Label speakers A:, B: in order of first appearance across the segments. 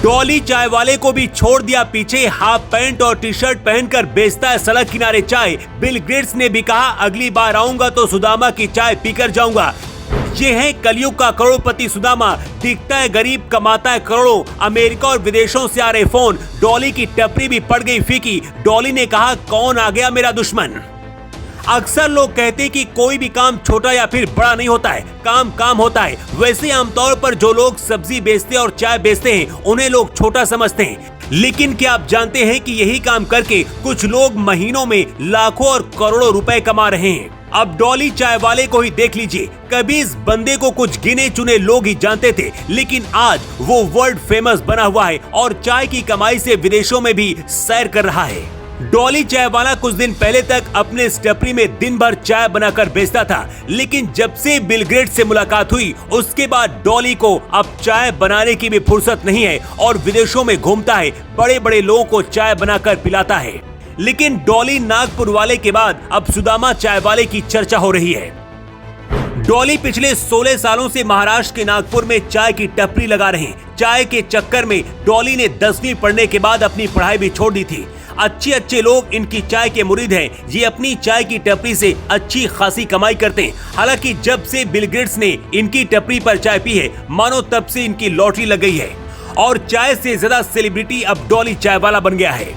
A: डॉली चाय वाले को भी छोड़ दिया पीछे। हाफ पैंट और टी शर्ट पहनकर बेचता है सड़क किनारे चाय। बिल गेट्स ने भी कहा, अगली बार आऊंगा तो सुदामा की चाय पीकर जाऊंगा। ये है कलयुग का करोड़पति सुदामा। दिखता है गरीब, कमाता है करोड़ों। अमेरिका और विदेशों से आ रहे फोन। डॉली की टपरी भी पड़ गई फीकी। डॉली ने कहा, कौन आ गया मेरा दुश्मन। अक्सर लोग कहते हैं कि कोई भी काम छोटा या फिर बड़ा नहीं होता है, काम काम होता है। वैसे आमतौर पर जो लोग सब्जी बेचते और चाय बेचते हैं उन्हें लोग छोटा समझते हैं, लेकिन क्या आप जानते हैं कि यही काम करके कुछ लोग महीनों में लाखों और करोड़ों रुपए कमा रहे हैं। अब डॉली चाय वाले को ही देख लीजिए। कभी इस बंदे को कुछ गिने चुने लोग ही जानते थे, लेकिन आज वो वर्ल्ड फेमस बना हुआ है और चाय की कमाई से विदेशों में भी सैर कर रहा है। डॉली चाय वाला कुछ दिन पहले तक अपने टपरी में दिन भर चाय बनाकर बेचता था, लेकिन जब से बिल गेट्स से मुलाकात हुई उसके बाद डॉली को अब चाय बनाने की भी फुर्सत नहीं है और विदेशों में घूमता है, बड़े बड़े लोगों को चाय बनाकर पिलाता है। लेकिन डॉली नागपुर वाले के बाद अब सुदामा चाय वाले की चर्चा हो रही है। डॉली पिछले 16 सालों से महाराष्ट्र के नागपुर में चाय की टपरी लगा रहे हैं। चाय के चक्कर में डॉली ने 10वीं पढ़ने के बाद अपनी पढ़ाई भी छोड़ दी थी। अच्छे लोग इनकी चाय के मुरीद हैं। ये अपनी चाय की टपरी से अच्छी खासी कमाई करते हैं। हालांकि जब से बिल गेट्स ने इनकी टपरी पर चाय पी है, मानो तब से इनकी लॉटरी लग गई है और चाय से ज्यादा सेलिब्रिटी अब डॉली चाय वाला बन गया है।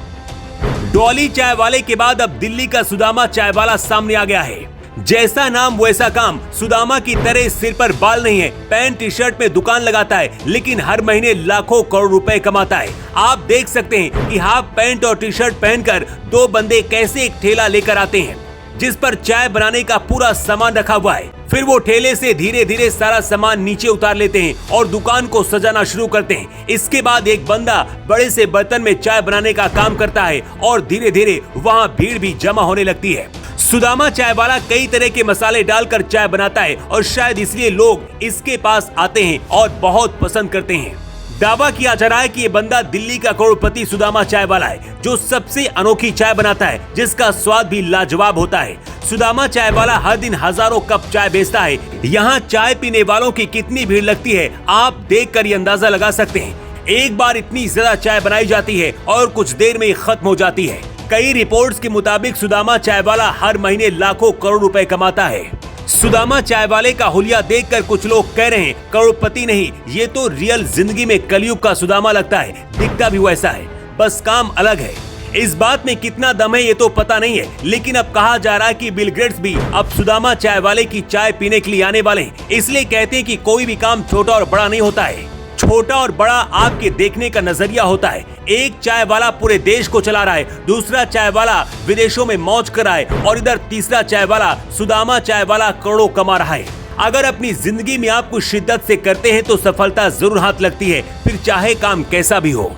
A: डॉली चाय वाले के बाद अब दिल्ली का सुदामा चाय वाला सामने आ गया है। जैसा नाम वैसा काम। सुदामा की तरह सिर पर बाल नहीं है, पैंट टी शर्ट में दुकान लगाता है, लेकिन हर महीने लाखों करोड़ रुपए कमाता है। आप देख सकते हैं कि हाफ पैंट और टी शर्ट पहनकर दो बंदे कैसे एक ठेला लेकर आते हैं जिस पर चाय बनाने का पूरा सामान रखा हुआ है। फिर वो ठेले से धीरे धीरे सारा सामान नीचे उतार लेते हैं और दुकान को सजाना शुरू करते हैं। इसके बाद एक बंदा बड़े से बर्तन में चाय बनाने का काम करता है और धीरे धीरे वहाँ भीड़ भी जमा होने लगती है। सुदामा चाय वाला कई तरह के मसाले डालकर चाय बनाता है और शायद इसलिए लोग इसके पास आते हैं और बहुत पसंद करते हैं। दावा किया जा रहा है कि ये बंदा दिल्ली का करोड़पति सुदामा चाय वाला है, जो सबसे अनोखी चाय बनाता है जिसका स्वाद भी लाजवाब होता है। सुदामा चाय वाला हर दिन हजारों कप चाय बेचता है। यहाँ चाय पीने वालों की कितनी भीड़ लगती है आप देख कर ये अंदाजा लगा सकते हैं। एक बार इतनी ज्यादा चाय बनाई जाती है और कुछ देर में खत्म हो जाती है। कई रिपोर्ट्स के मुताबिक सुदामा चाय वाला हर महीने लाखों करोड़ रुपए कमाता है। सुदामा चाय वाले का हुलिया देखकर कुछ लोग कह रहे हैं, करोड़पति नहीं, ये तो रियल जिंदगी में कलयुग का सुदामा लगता है। दिखता भी वैसा है, बस काम अलग है। इस बात में कितना दम है ये तो पता नहीं है, लेकिन अब कहा जा रहा है कि बिल गेट्स भी अब सुदामा चाय वाले की चाय पीने के लिए आने वाले हैं। इसलिए कहते हैं कि कोई भी काम छोटा और बड़ा नहीं होता है, छोटा और बड़ा आपके देखने का नजरिया होता है। एक चाय वाला पूरे देश को चला रहा है, दूसरा चाय वाला विदेशों में मौज कर रहा है और इधर तीसरा चाय वाला सुदामा चाय वाला करोड़ों कमा रहा है। अगर अपनी जिंदगी में आप कुछ शिद्दत से करते हैं तो सफलता जरूर हाथ लगती है, फिर चाहे काम कैसा भी हो।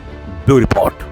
A: Bureau report.